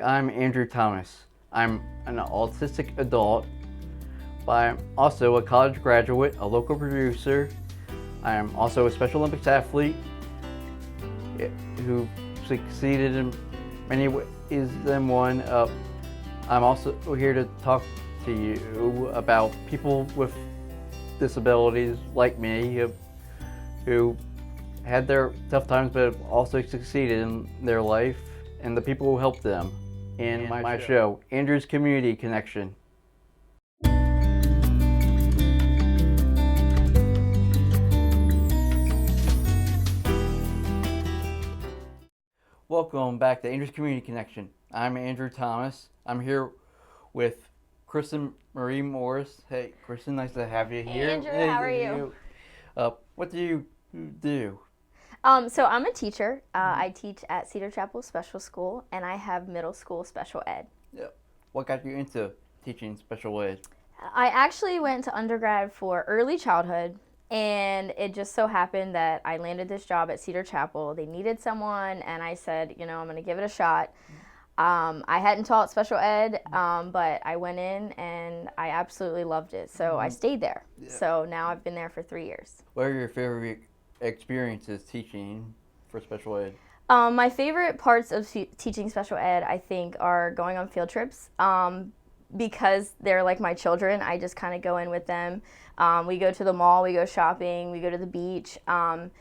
I'm Andrew Thomas. I'm an autistic adult, but I'm also a college graduate, a local producer. I am also a Special Olympics athlete who succeeded in many ways than one. I'm also here to talk to you about people with disabilities like me who had their tough times but have also succeeded in their life, and the people who helped them in my show, Andrew's Community Connection. Welcome back to Andrew's Community Connection. I'm Andrew Thomas. I'm here with Kristin Marie Morris. Hey, Kristin, nice to have you here. Hey, Andrew, how are you? What do you do? So I'm a teacher. I teach at Cedar Chapel Special School, and I have middle school special ed. Yeah. What got you into teaching special ed? I actually went to undergrad for early childhood, and it just so happened that I landed this job at Cedar Chapel. They needed someone, and I said, I'm going to give it a shot. I hadn't taught special ed, but I went in and I absolutely loved it. So I stayed there. Yeah. So now I've been there for 3 years. What are your favorite experiences teaching for special ed? My favorite parts of teaching special ed, I think, are going on field trips. Because they're like my children, I just kind of go in with them. We go to the mall, we go shopping, we go to the beach, and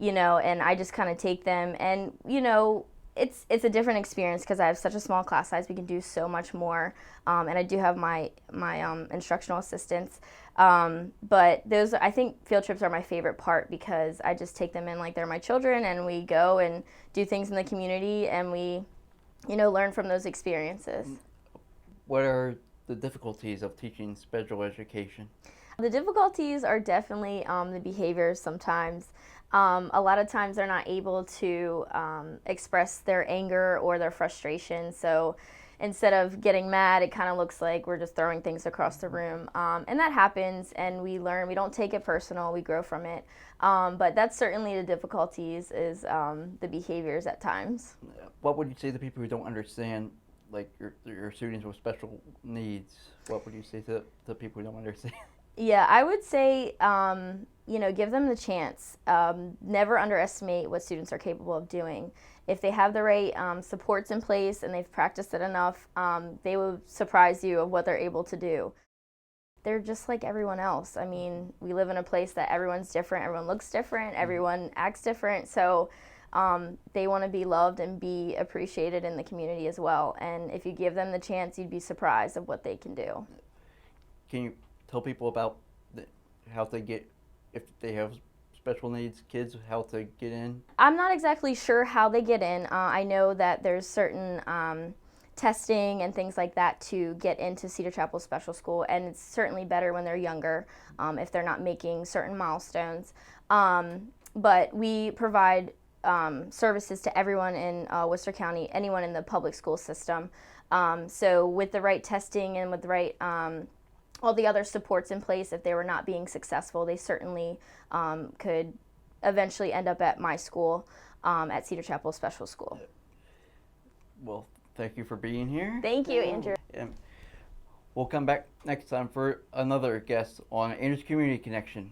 I just kind of take them. And, it's a different experience because I have such a small class size. We can do so much more, and I do have my instructional assistants. But I think field trips are my favorite part because I just take them in like they're my children, and we go and do things in the community, and we, learn from those experiences. What are the difficulties of teaching special education? The difficulties are definitely the behaviors sometimes. A lot of times they're not able to express their anger or their frustration. So instead of getting mad, it kind of looks like we're just throwing things across the room. And that happens, and we learn. We don't take it personal. We grow from it. But that's certainly the difficulties is the behaviors at times. What would you say to people who don't understand, like your students with special needs? What would you say to people who don't understand? Yeah, I would say, give them the chance. Never underestimate what students are capable of doing. If they have the right supports in place and they've practiced it enough, they will surprise you of what they're able to do. They're just like everyone else. I mean, we live in a place that everyone's different, everyone looks different, everyone acts different, so they want to be loved and be appreciated in the community as well. And if you give them the chance, you'd be surprised of what they can do. Can you tell people about how to get, if they have special needs kids, how to get in? I'm not exactly sure how they get in. I know that there's certain testing and things like that to get into Cedar Chapel Special School, and it's certainly better when they're younger if they're not making certain milestones. But we provide services to everyone in Worcester County, anyone in the public school system. So with the right testing and with the right all the other supports in place, if they were not being successful, they certainly could eventually end up at my school, at Cedar Chapel Special School. Well, thank you for being here. Thank you, Andrew. And we'll come back next time for another guest on Andrew's Community Connection.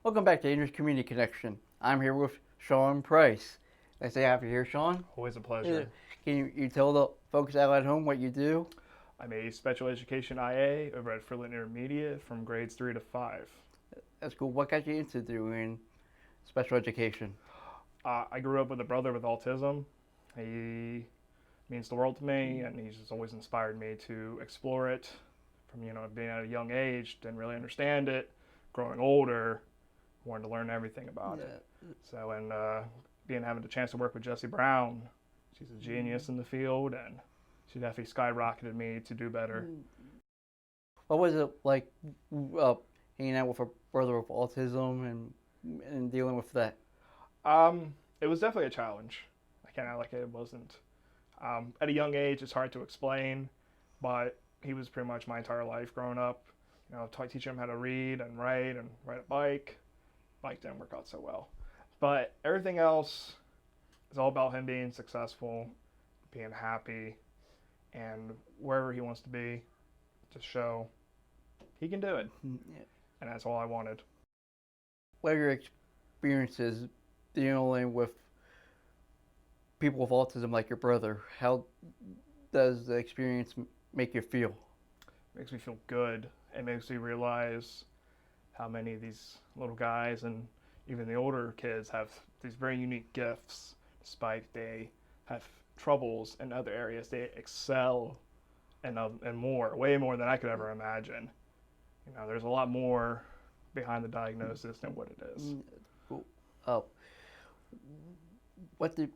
Welcome back to Andrew's Community Connection. I'm here with Sean Price. Nice to have you here, Sean. Always a pleasure. Can you tell the folks out at home what you do? I'm a special education IA over at Furlan Intermediate from grades 3 to 5. That's cool. What got you into doing special education? I grew up with a brother with autism. He means the world to me, and he's just always inspired me to explore it from, being at a young age, didn't really understand it. Growing older, wanted to learn everything about it. Yeah. So, and having the chance to work with Jessie Brown, she's a genius in the field, and she definitely skyrocketed me to do better. What was it like hanging out with a brother with autism and dealing with that? It was definitely a challenge. I can't act like it wasn't. At a young age, it's hard to explain, but he was pretty much my entire life growing up. You know, teaching him how to read and ride a bike. Bike didn't work out so well. But everything else is all about him being successful, being happy, and wherever he wants to be, to show he can do it. Yeah. And that's all I wanted. What are your experiences dealing with people with autism like your brother? How does the experience make you feel? It makes me feel good. It makes me realize how many of these little guys and even the older kids have these very unique gifts. Despite they have troubles in other areas, they excel and more, way more than I could ever imagine. You know, there's a lot more behind the diagnosis than what it is. Cool. What do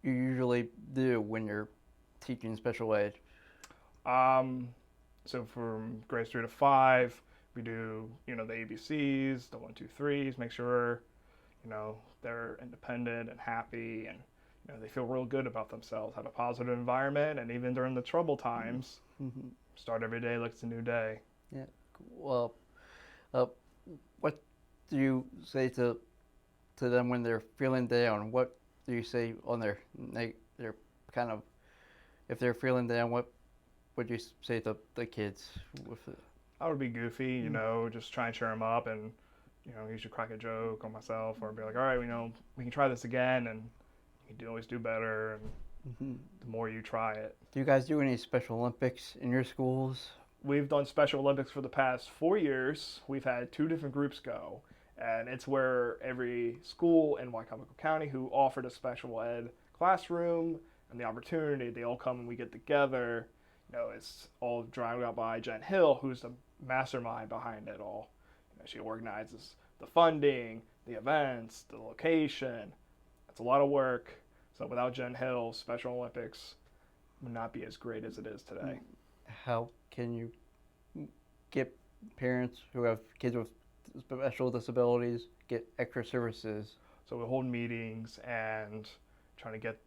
you usually do when you're teaching special ed? So from grades 3 to 5, we do, the ABCs, the 1, 2, 3s, make sure, they're independent and happy and, they feel real good about themselves, have a positive environment, and even during the trouble times, start every day like it's a new day. Yeah. Well, what do you say to them when they're feeling down? What do you say on their kind of, if they're feeling down, what would you say to the kids with it? I would be goofy, just try and cheer them up and, usually crack a joke on myself or be like, all right, we can try this again and you can always do better and the more you try it. Do you guys do any Special Olympics in your schools? We've done Special Olympics for the past 4 years. We've had 2 different groups go, and it's where every school in Wycomico County who offered a special ed classroom and the opportunity, they all come and we get together. It's all drawn out by Jen Hill, who's the mastermind behind it all. She organizes the funding, the events, the location. It's a lot of work. So without Jen Hill, Special Olympics would not be as great as it is today. How can you get parents who have kids with special disabilities get extra services? So we hold meetings and trying to get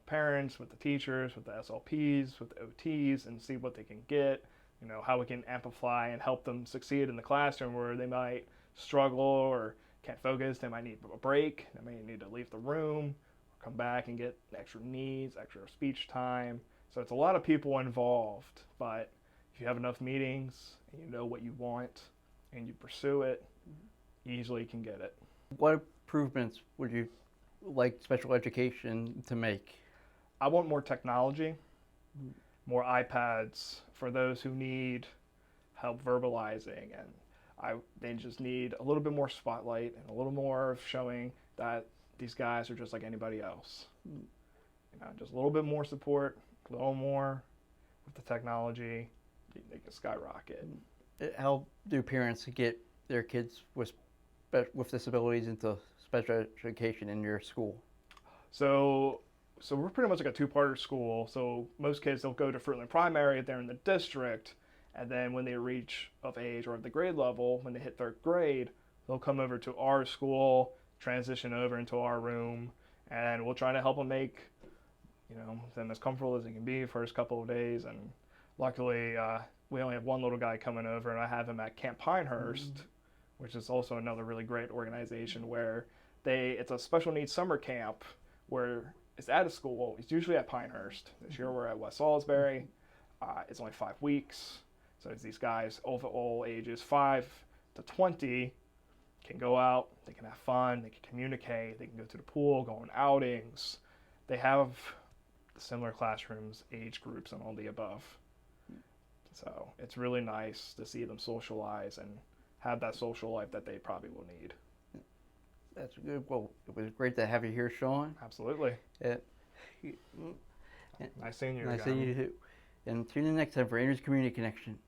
parents with the teachers, with the SLPs, with the OTs, and see what they can get. How we can amplify and help them succeed in the classroom where they might struggle or can't focus. They might need a break. They may need to leave the room, or come back and get extra needs, extra speech time. So it's a lot of people involved, but if you have enough meetings and you know what you want and you pursue it, you easily can get it. What improvements would you like special education to make? I want more technology, more iPads for those who need help verbalizing, and they just need a little bit more spotlight and a little more of showing that these guys are just like anybody else. Just a little bit more support, a little more with the technology, they can skyrocket. How do parents get their kids with disabilities into special education in your school? So we're pretty much like a two-parter school. So most kids, they'll go to Fruitland Primary if they're in the district, and then when they reach of age or at the grade level, when they hit 3rd grade, they'll come over to our school, transition over into our room, and we'll try to help them make them as comfortable as they can be the first couple of days. And luckily, we only have one little guy coming over, and I have him at Camp Pinehurst, which is also another really great organization where it's a special needs summer camp where it's at a school. It's usually at Pinehurst. This year we're at West Salisbury. It's only 5 weeks. So it's these guys of all ages, 5 to 20, can go out, they can have fun, they can communicate, they can go to the pool, go on outings. They have similar classrooms, age groups, and all the above. So it's really nice to see them socialize and have that social life that they probably will need. That's good. Well, it was great to have you here, Sean. Absolutely. Nice seeing you Nice again. seeing you too. And tune in next time for Andrew's Community Connection.